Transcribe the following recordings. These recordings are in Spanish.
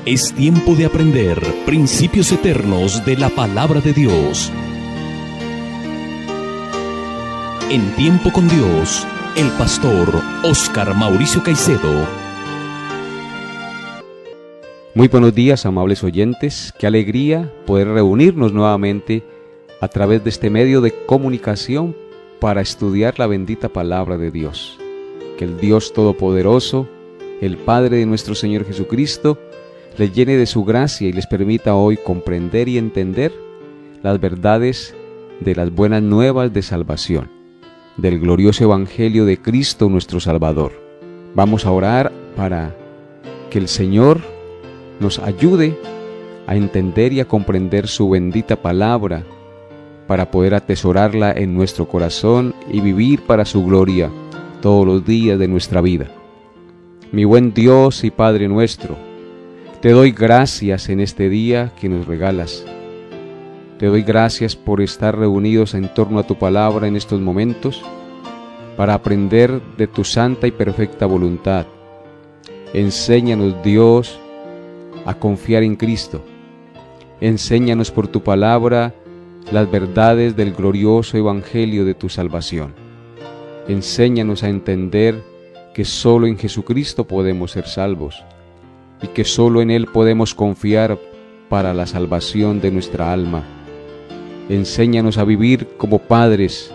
Es tiempo de aprender principios eternos de la palabra de Dios. En Tiempo con Dios, el pastor Óscar Mauricio Caicedo. Muy buenos días, amables oyentes. Qué alegría poder reunirnos nuevamente a través de este medio de comunicación para estudiar la bendita palabra de Dios. Que el Dios Todopoderoso, el Padre de nuestro Señor Jesucristo, les llene de su gracia y les permita hoy comprender y entender las verdades de las buenas nuevas de salvación, del glorioso Evangelio de Cristo nuestro Salvador. Vamos a orar para que el Señor nos ayude a entender y a comprender su bendita palabra, para poder atesorarla en nuestro corazón y vivir para su gloria todos los días de nuestra vida. Mi buen Dios y Padre nuestro, te doy gracias en este día que nos regalas. Te doy gracias por estar reunidos en torno a tu palabra en estos momentos para aprender de tu santa y perfecta voluntad. Enséñanos, Dios, a confiar en Cristo. Enséñanos por tu palabra las verdades del glorioso Evangelio de tu salvación. Enséñanos a entender que solo en Jesucristo podemos ser salvos y que solo en Él podemos confiar para la salvación de nuestra alma. Enséñanos a vivir como padres,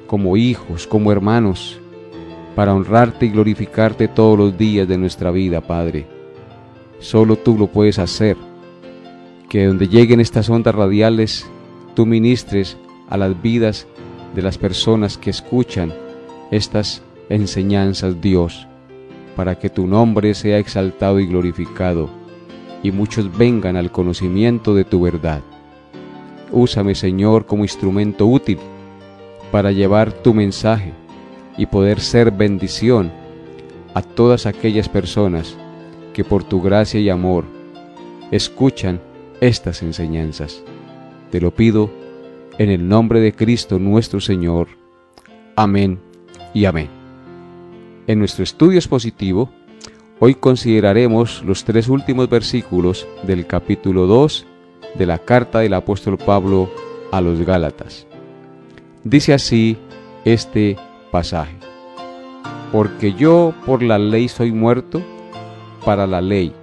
como hijos, como hermanos, para honrarte y glorificarte todos los días de nuestra vida, Padre. Solo tú lo puedes hacer. Que donde lleguen estas ondas radiales, tú ministres a las vidas de las personas que escuchan estas enseñanzas, Dios, para que tu nombre sea exaltado y glorificado, y muchos vengan al conocimiento de tu verdad. Úsame, Señor, como instrumento útil para llevar tu mensaje y poder ser bendición a todas aquellas personas que por tu gracia y amor escuchan estas enseñanzas. Te lo pido en el nombre de Cristo nuestro Señor. Amén y amén. En nuestro estudio expositivo, hoy consideraremos los 3 últimos versículos del capítulo 2 de la carta del apóstol Pablo a los Gálatas. Dice así este pasaje: Porque yo por la ley soy muerto para la ley,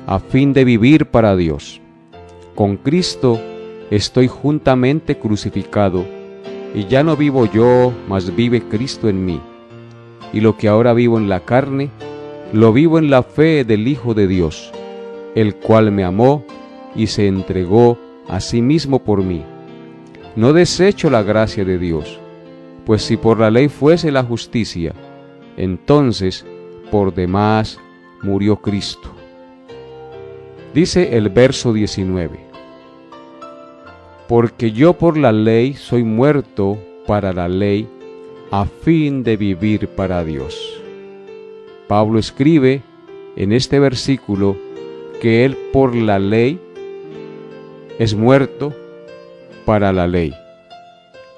a fin de vivir para Dios. Con Cristo estoy juntamente crucificado, y ya no vivo yo, mas vive Cristo en mí. Y lo que ahora vivo en la carne, lo vivo en la fe del Hijo de Dios, el cual me amó y se entregó a sí mismo por mí. No desecho la gracia de Dios, pues si por la ley fuese la justicia, entonces por demás murió Cristo. Dice el verso 19: Porque yo por la ley soy muerto para la ley, a fin de vivir para Dios. Pablo escribe en este versículo que él por la ley es muerto para la ley,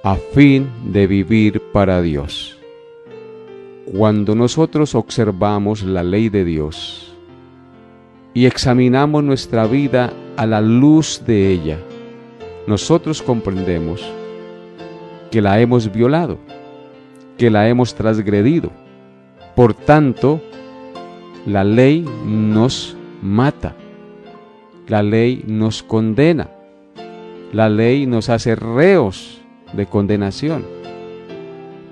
a fin de vivir para Dios. Cuando nosotros observamos la ley de Dios y examinamos nuestra vida a la luz de ella, nosotros comprendemos que la hemos violado, que la hemos transgredido. Por tanto, la ley nos mata, la ley nos condena, la ley nos hace reos de condenación.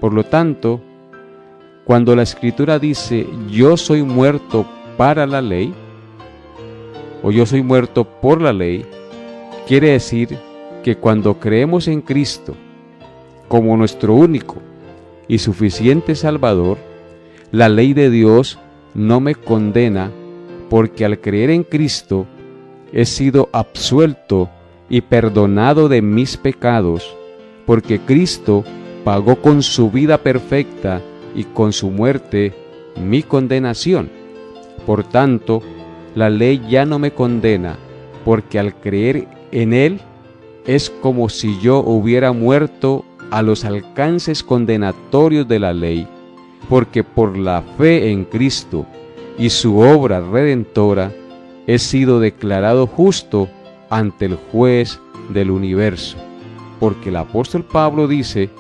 Por lo tanto, cuando la Escritura dice yo soy muerto para la ley, o yo soy muerto por la ley, quiere decir que cuando creemos en Cristo como nuestro único y suficiente Salvador, la ley de Dios no me condena, porque al creer en Cristo he sido absuelto y perdonado de mis pecados, porque Cristo pagó con su vida perfecta y con su muerte mi condenación. Por tanto, la ley ya no me condena, porque al creer en Él es como si yo hubiera muerto a los alcances condenatorios de la ley, porque por la fe en Cristo y su obra redentora he sido declarado justo ante el juez del universo. Porque el apóstol Pablo dice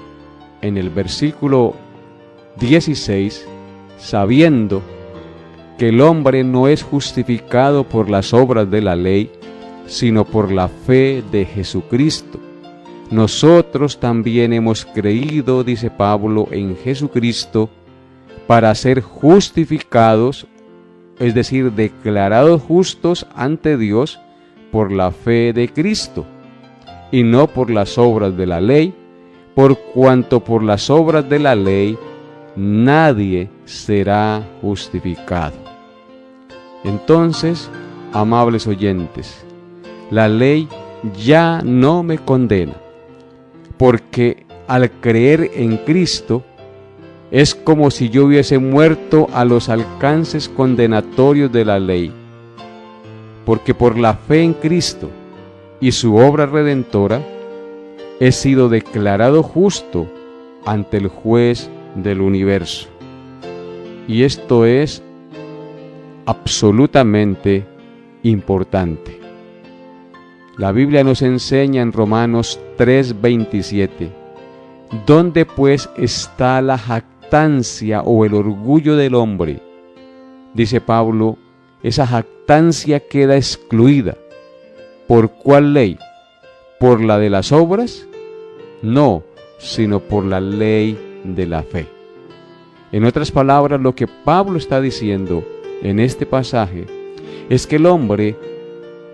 en el versículo 16, sabiendo que el hombre no es justificado por las obras de la ley, sino por la fe de Jesucristo. Nosotros también hemos creído, dice Pablo, en Jesucristo para ser justificados, es decir, declarados justos ante Dios por la fe de Cristo, y no por las obras de la ley, por cuanto por las obras de la ley nadie será justificado. Entonces, amables oyentes, la ley ya no me condena, porque al creer en Cristo es como si yo hubiese muerto a los alcances condenatorios de la ley, porque por la fe en Cristo y su obra redentora he sido declarado justo ante el juez del universo. Y esto es absolutamente importante. La Biblia nos enseña en Romanos 3:27, ¿dónde pues está la jactancia o el orgullo del hombre? Dice Pablo, esa jactancia queda excluida. ¿Por cuál ley? ¿Por la de las obras? No, sino por la ley de la fe. En otras palabras, lo que Pablo está diciendo en este pasaje es que el hombre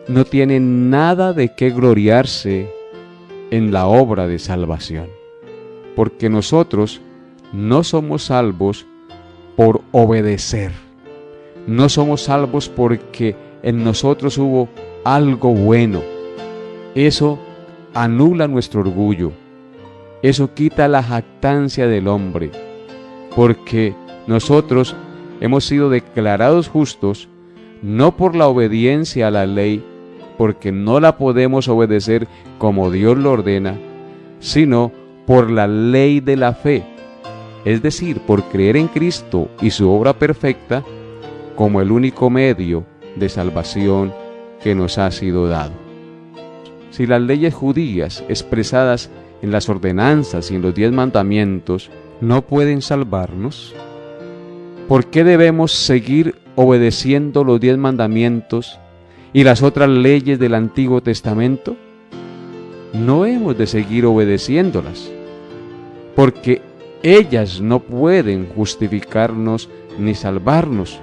no tiene nada de qué gloriarse en la obra de salvación, porque nosotros no somos salvos por obedecer, no somos salvos porque en nosotros hubo algo bueno. Eso anula nuestro orgullo, eso quita la jactancia del hombre, porque nosotros hemos sido declarados justos no por la obediencia a la ley, porque no la podemos obedecer como Dios lo ordena, sino por la ley de la fe, es decir, por creer en Cristo y su obra perfecta como el único medio de salvación que nos ha sido dado. Si las leyes judías expresadas en las ordenanzas y en los 10 mandamientos no pueden salvarnos, ¿por qué debemos seguir obedeciendo los 10 mandamientos y las otras leyes del Antiguo Testamento? No hemos de seguir obedeciéndolas, porque ellas no pueden justificarnos ni salvarnos.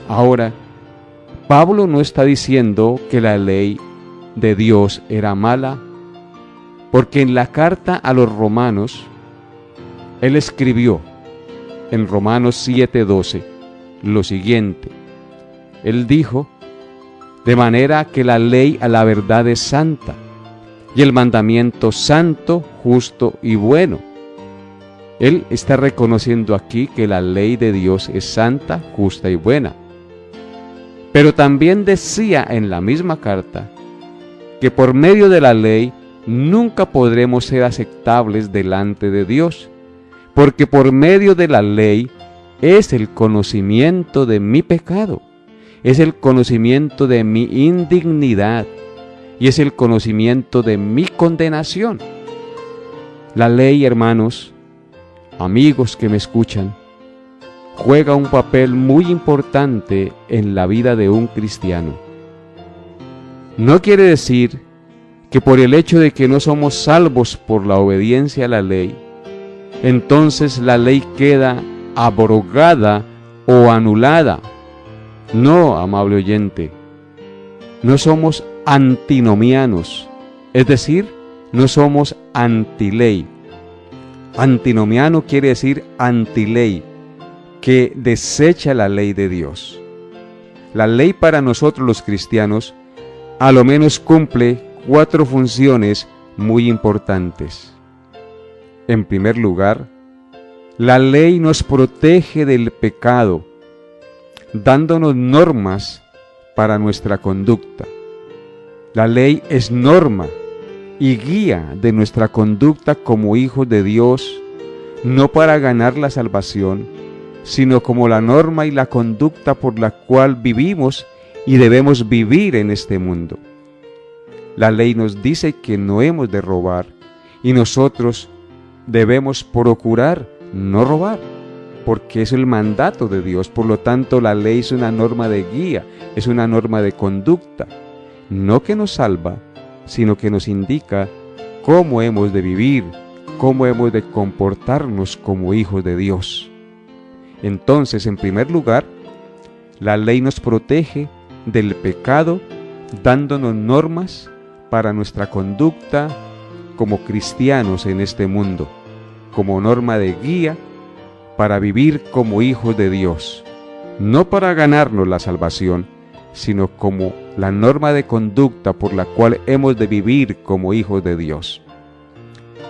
Ahora, Pablo no está diciendo que la ley de Dios era mala, porque en la carta a los romanos, él escribió en Romanos 7:12 lo siguiente. Él dijo, de manera que la ley a la verdad es santa, y el mandamiento santo, justo y bueno. Él está reconociendo aquí que la ley de Dios es santa, justa y buena. Pero también decía en la misma carta que por medio de la ley nunca podremos ser aceptables delante de Dios, porque por medio de la ley es el conocimiento de mi pecado, es el conocimiento de mi indignidad y es el conocimiento de mi condenación. La ley, hermanos, amigos que me escuchan, juega un papel muy importante en la vida de un cristiano. No quiere decir que por el hecho de que no somos salvos por la obediencia a la ley, entonces la ley queda abrogada o anulada. No, amable oyente, no somos antinomianos, es decir, no somos antiley. Antinomiano quiere decir antiley, que desecha la ley de Dios. La ley para nosotros los cristianos a lo menos cumple 4 funciones muy importantes. En primer lugar, la ley nos protege del pecado, dándonos normas para nuestra conducta. La ley es norma y guía de nuestra conducta como hijos de Dios, no para ganar la salvación, sino como la norma y la conducta por la cual vivimos y debemos vivir en este mundo. La ley nos dice que no hemos de robar y nosotros debemos procurar no robar, porque es el mandato de Dios. Por lo tanto, la ley es una norma de guía, es una norma de conducta, no que nos salva, sino que nos indica cómo hemos de vivir, cómo hemos de comportarnos como hijos de Dios. Entonces, en primer lugar, la ley nos protege del pecado, dándonos normas para nuestra conducta como cristianos en este mundo, como norma de guía para vivir como hijos de Dios, no para ganarnos la salvación, sino como la norma de conducta por la cual hemos de vivir como hijos de Dios.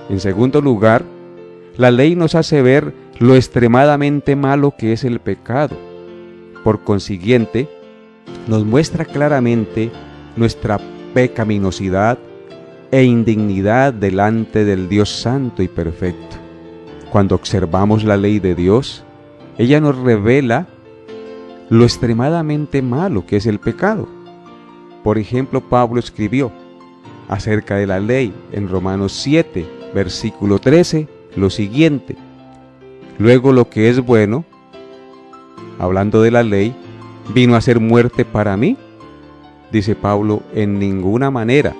En segundo lugar, la ley nos hace ver lo extremadamente malo que es el pecado. Por consiguiente, nos muestra claramente nuestra pecaminosidad e indignidad delante del Dios santo y perfecto. Cuando observamos la ley de Dios, ella nos revela lo extremadamente malo que es el pecado. Por ejemplo, Pablo escribió acerca de la ley en Romanos 7, versículo 13, lo siguiente: luego lo que es bueno, hablando de la ley, vino a ser muerte para mí, dice Pablo, en ninguna manera,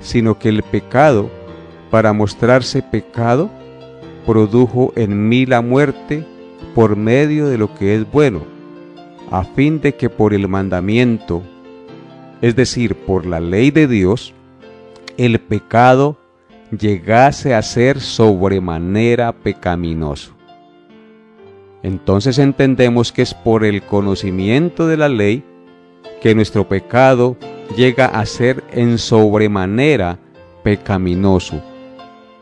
sino que el pecado, para mostrarse pecado, produjo en mí la muerte por medio de lo que es bueno, a fin de que por el mandamiento, es decir, por la ley de Dios, el pecado llegase a ser sobremanera pecaminoso. Entonces entendemos que es por el conocimiento de la ley que nuestro pecado llega a ser en sobremanera pecaminoso.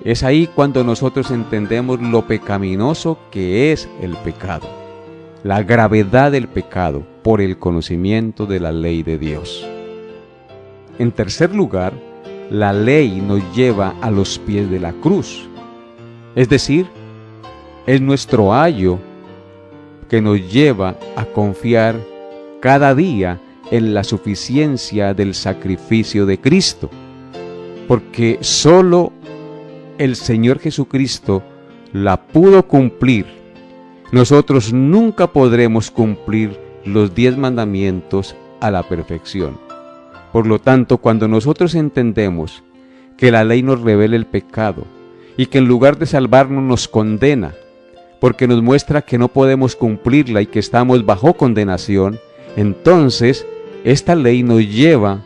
Es ahí cuando nosotros entendemos lo pecaminoso que es el pecado, la gravedad del pecado por el conocimiento de la ley de Dios. En tercer lugar, la ley nos lleva a los pies de la cruz, es decir, es nuestro ayo que nos lleva a confiar cada día en la suficiencia del sacrificio de Cristo, porque solo el Señor Jesucristo la pudo cumplir. Nosotros nunca podremos cumplir los 10 mandamientos a la perfección. Por lo tanto, cuando nosotros entendemos que la ley nos revela el pecado y que en lugar de salvarnos nos condena, porque nos muestra que no podemos cumplirla y que estamos bajo condenación, entonces esta ley nos lleva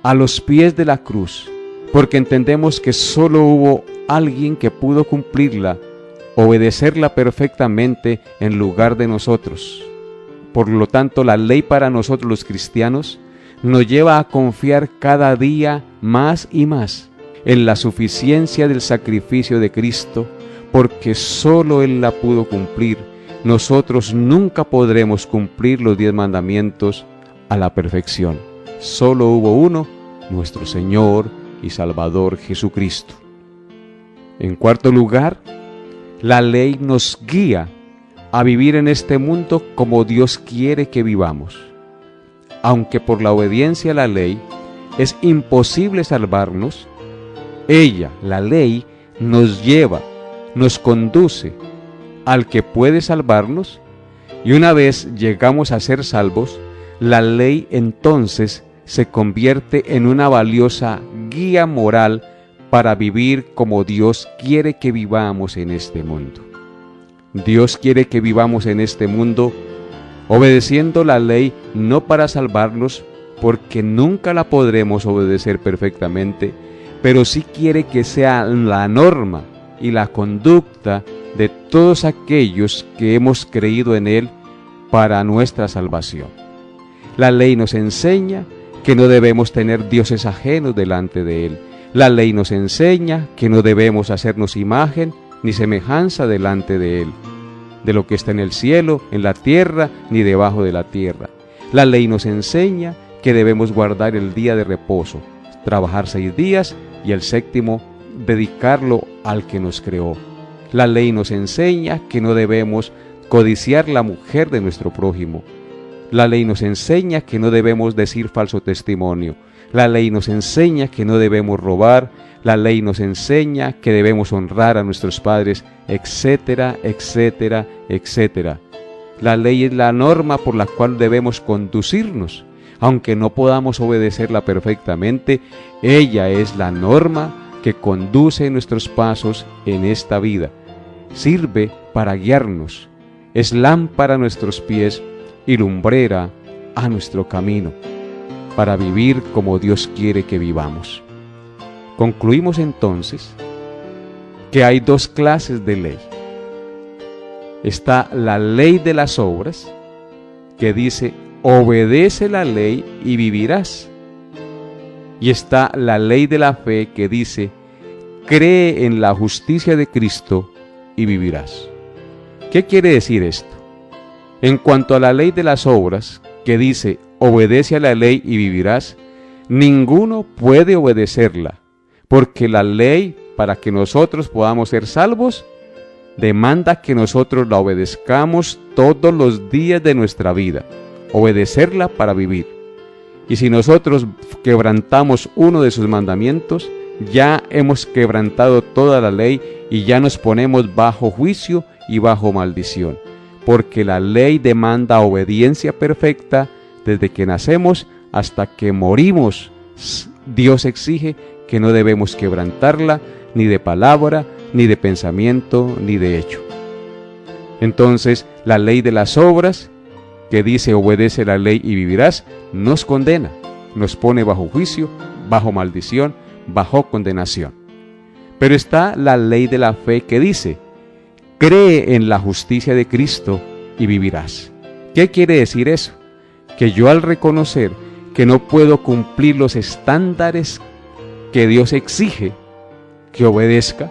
a los pies de la cruz, porque entendemos que solo hubo alguien que pudo cumplirla, obedecerla perfectamente en lugar de nosotros. Por lo tanto, la ley para nosotros los cristianos nos lleva a confiar cada día más y más en la suficiencia del sacrificio de Cristo, porque solo Él la pudo cumplir. Nosotros nunca podremos cumplir los 10 mandamientos a la perfección. Solo hubo uno, nuestro Señor y Salvador Jesucristo. En cuarto lugar, la ley nos guía a vivir en este mundo como Dios quiere que vivamos. Aunque por la obediencia a la ley es imposible salvarnos, ella, la ley, nos lleva, nos conduce al que puede salvarnos, y una vez llegamos a ser salvos, la ley entonces se convierte en una valiosa guía moral para vivir como Dios quiere que vivamos en este mundo. Dios quiere que vivamos en este mundo obedeciendo la ley, no para salvarnos, porque nunca la podremos obedecer perfectamente, pero sí quiere que sea la norma y la conducta de todos aquellos que hemos creído en Él para nuestra salvación. La ley nos enseña que no debemos tener dioses ajenos delante de Él. La ley nos enseña que no debemos hacernos imagen ni semejanza delante de Él, de lo que está en el cielo, en la tierra, ni debajo de la tierra. La ley nos enseña que debemos guardar el día de reposo, trabajar 6 días y el 7º dedicarlo al que nos creó. La ley nos enseña que no debemos codiciar la mujer de nuestro prójimo. La ley nos enseña que no debemos decir falso testimonio. La ley nos enseña que no debemos robar. La ley nos enseña que debemos honrar a nuestros padres, etcétera, etcétera, etcétera. La ley es la norma por la cual debemos conducirnos. Aunque no podamos obedecerla perfectamente, ella es la norma que conduce nuestros pasos en esta vida. Sirve para guiarnos, es lámpara a nuestros pies y lumbrera a nuestro camino, para vivir como Dios quiere que vivamos. Concluimos entonces que hay dos clases de ley. Está la ley de las obras, que dice, obedece la ley y vivirás. Y está la ley de la fe, que dice, cree en la justicia de Cristo y vivirás. ¿Qué quiere decir esto? En cuanto a la ley de las obras, que dice, obedece a la ley y vivirás, ninguno puede obedecerla, porque la ley, para que nosotros podamos ser salvos, demanda que nosotros la obedezcamos todos los días de nuestra vida, obedecerla para vivir. Y si nosotros quebrantamos uno de sus mandamientos, ya hemos quebrantado toda la ley y ya nos ponemos bajo juicio y bajo maldición, porque la ley demanda obediencia perfecta desde que nacemos hasta que morimos. Dios exige que no debemos quebrantarla, ni de palabra, ni de pensamiento, ni de hecho. Entonces, la ley de las obras, que dice obedece la ley y vivirás, nos condena, nos pone bajo juicio, bajo maldición, bajo condenación. Pero está la ley de la fe, que dice, cree en la justicia de Cristo y vivirás. ¿Qué quiere decir eso? Que yo, al reconocer que no puedo cumplir los estándares que Dios exige que obedezca,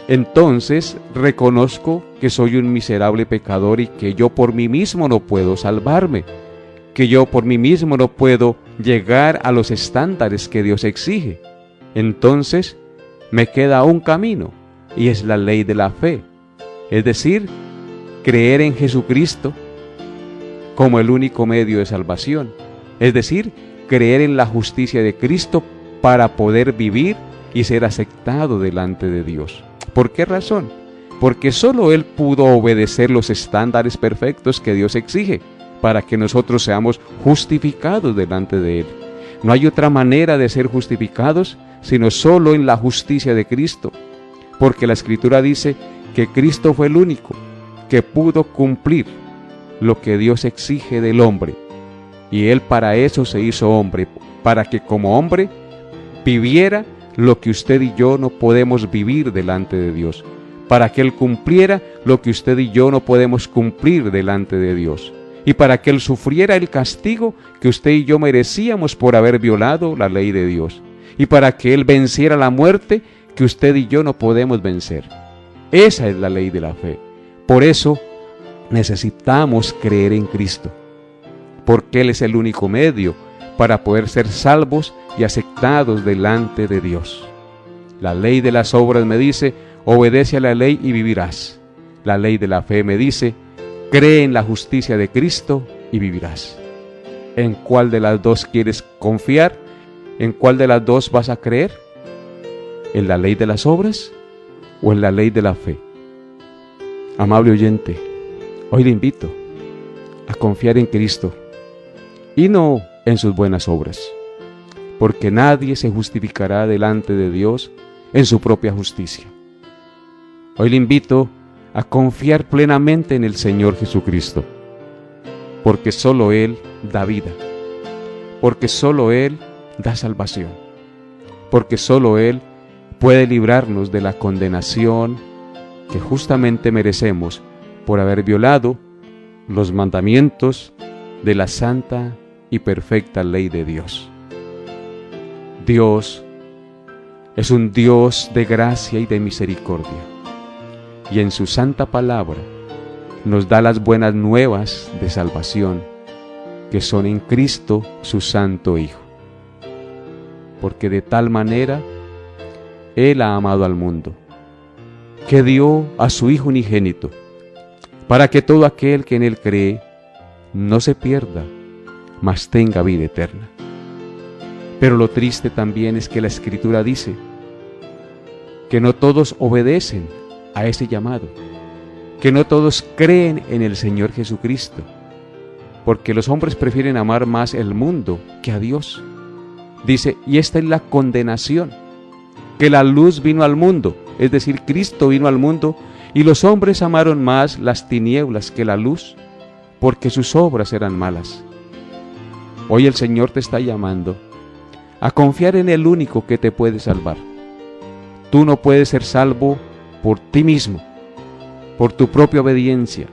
entonces reconozco que soy un miserable pecador y que yo por mí mismo no puedo salvarme, que yo por mí mismo no puedo llegar a los estándares que Dios exige. Entonces me queda un camino, y es la ley de la fe, es decir, creer en Jesucristo como el único medio de salvación, es decir, creer en la justicia de Cristo para poder vivir y ser aceptado delante de Dios. ¿Por qué razón? Porque solo Él pudo obedecer los estándares perfectos que Dios exige para que nosotros seamos justificados delante de Él. No hay otra manera de ser justificados sino solo en la justicia de Cristo, porque la Escritura dice que Cristo fue el único que pudo cumplir lo que Dios exige del hombre, y Él para eso se hizo hombre, para que como hombre viviera lo que usted y yo no podemos vivir delante de Dios, para que Él cumpliera lo que usted y yo no podemos cumplir delante de Dios, y para que Él sufriera el castigo que usted y yo merecíamos por haber violado la ley de Dios, y para que Él venciera la muerte que usted y yo no podemos vencer. Esa es la ley de la fe. Por eso necesitamos creer en Cristo, porque Él es el único medio para poder ser salvos y aceptados delante de Dios. La ley de las obras me dice, obedece a la ley y vivirás. La ley de la fe me dice, cree en la justicia de Cristo y vivirás. ¿En cuál de las dos quieres confiar? ¿En cuál de las dos vas a creer? ¿En la ley de las obras o en la ley de la fe? Amable oyente, hoy le invito a confiar en Cristo y no en sus buenas obras, porque nadie se justificará delante de Dios en su propia justicia. Hoy le invito a confiar plenamente en el Señor Jesucristo, porque solo Él da vida, porque solo Él da salvación, porque solo Él puede librarnos de la condenación que justamente merecemos por haber violado los mandamientos de la santa y perfecta ley de Dios. Dios es un Dios de gracia y de misericordia, y en su santa palabra nos da las buenas nuevas de salvación, que son en Cristo su Santo Hijo. Porque de tal manera Él ha amado al mundo, que dio a su Hijo unigénito, para que todo aquel que en Él cree no se pierda, mas tenga vida eterna. Pero lo triste también es que la Escritura dice que no todos obedecen a ese llamado, que no todos creen en el Señor Jesucristo, porque los hombres prefieren amar más el mundo que a Dios. Dice, y esta es la condenación, que la luz vino al mundo, es decir, Cristo vino al mundo, y los hombres amaron más las tinieblas que la luz, porque sus obras eran malas. Hoy el Señor te está llamando a confiar en el único que te puede salvar. Tú no puedes ser salvo por ti mismo, por tu propia obediencia.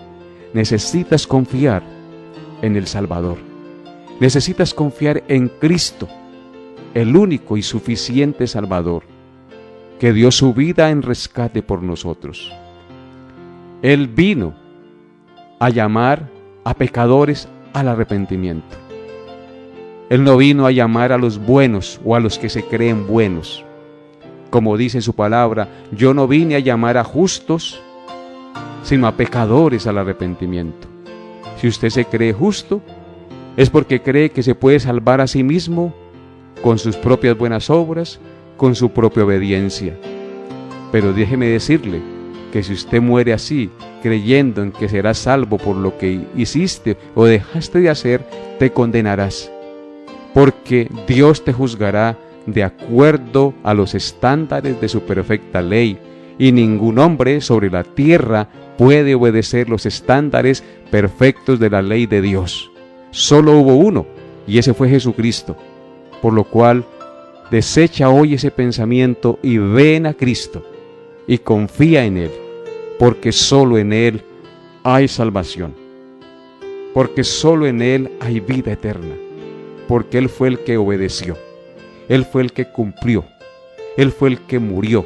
Necesitas confiar en el Salvador. Necesitas confiar en Cristo, el único y suficiente Salvador, que dio su vida en rescate por nosotros. Él vino a llamar a pecadores al arrepentimiento. Él no vino a llamar a los buenos o a los que se creen buenos. Como dice su palabra, yo no vine a llamar a justos, sino a pecadores al arrepentimiento. Si usted se cree justo, es porque cree que se puede salvar a sí mismo con sus propias buenas obras, con su propia obediencia. Pero déjeme decirle que si usted muere así, creyendo en que será salvo por lo que hiciste o dejaste de hacer, te condenarás, porque Dios te juzgará de acuerdo a los estándares de su perfecta ley, y ningún hombre sobre la tierra puede obedecer los estándares perfectos de la ley de Dios. Solo hubo uno, y ese fue Jesucristo, por lo cual desecha hoy ese pensamiento y ven a Cristo y confía en Él, porque solo en Él hay salvación, porque solo en Él hay vida eterna, porque Él fue el que obedeció, Él fue el que cumplió, Él fue el que murió,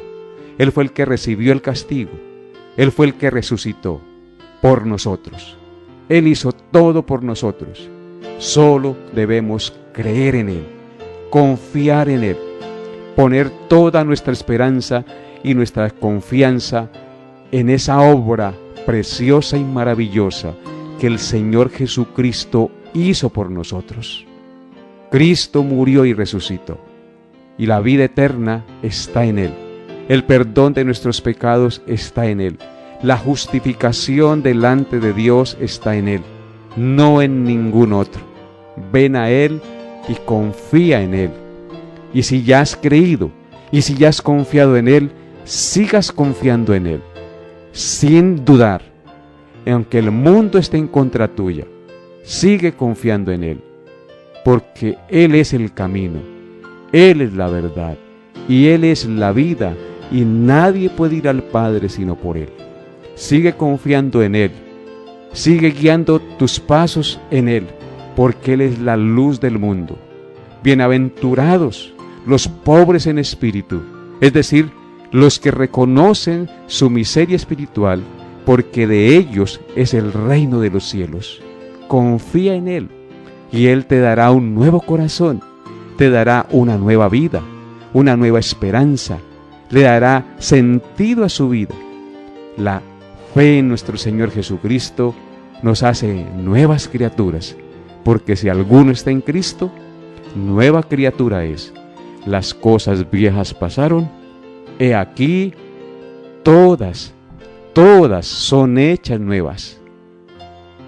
Él fue el que recibió el castigo, Él fue el que resucitó por nosotros. Él hizo todo por nosotros. Solo debemos creer en Él, confiar en Él, poner toda nuestra esperanza y nuestra confianza en esa obra preciosa y maravillosa que el Señor Jesucristo hizo por nosotros. Cristo murió y resucitó, y la vida eterna está en Él. El perdón de nuestros pecados está en Él. La justificación delante de Dios está en Él, no en ningún otro. Ven a Él y confía en Él. Y si ya has creído, y si ya has confiado en Él, sigas confiando en Él, sin dudar. Aunque el mundo esté en contra tuya, sigue confiando en Él, porque Él es el camino, Él es la verdad, y Él es la vida, y nadie puede ir al Padre sino por Él. Sigue confiando en Él, sigue guiando tus pasos en Él, porque Él es la luz del mundo. Bienaventurados los pobres en espíritu, es decir, los que reconocen su miseria espiritual, porque de ellos es el reino de los cielos. Confía en Él, y Él te dará un nuevo corazón, te dará una nueva vida, una nueva esperanza, le dará sentido a su vida. La fe en nuestro Señor Jesucristo nos hace nuevas criaturas, porque si alguno está en Cristo, nueva criatura es. Las cosas viejas pasaron, he aquí, todas son hechas nuevas.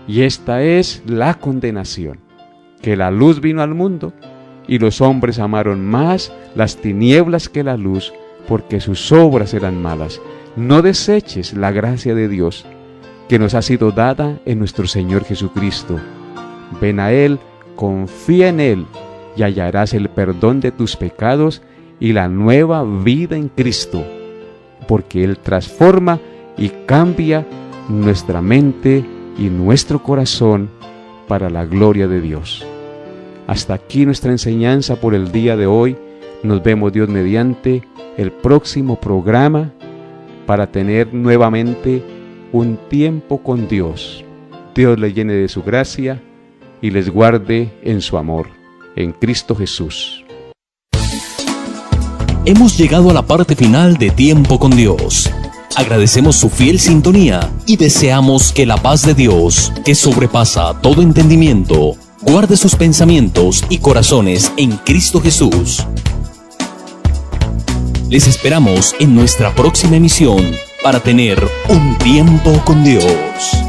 Y esta es la condenación, que la luz vino al mundo, y los hombres amaron más las tinieblas que la luz, porque sus obras eran malas. No deseches la gracia de Dios que nos ha sido dada en nuestro Señor Jesucristo. Ven a Él, confía en Él, y hallarás el perdón de tus pecados y la nueva vida en Cristo, porque Él transforma y cambia nuestra mente y nuestro corazón para la gloria de Dios. Hasta aquí nuestra enseñanza por el día de hoy. Nos vemos, Dios mediante, el próximo programa para tener nuevamente un tiempo con Dios. Dios les llene de su gracia y les guarde en su amor, en Cristo Jesús. Hemos llegado a la parte final de Tiempo con Dios. Agradecemos su fiel sintonía y deseamos que la paz de Dios, que sobrepasa todo entendimiento, guarde sus pensamientos y corazones en Cristo Jesús. Les esperamos en nuestra próxima emisión para tener un tiempo con Dios.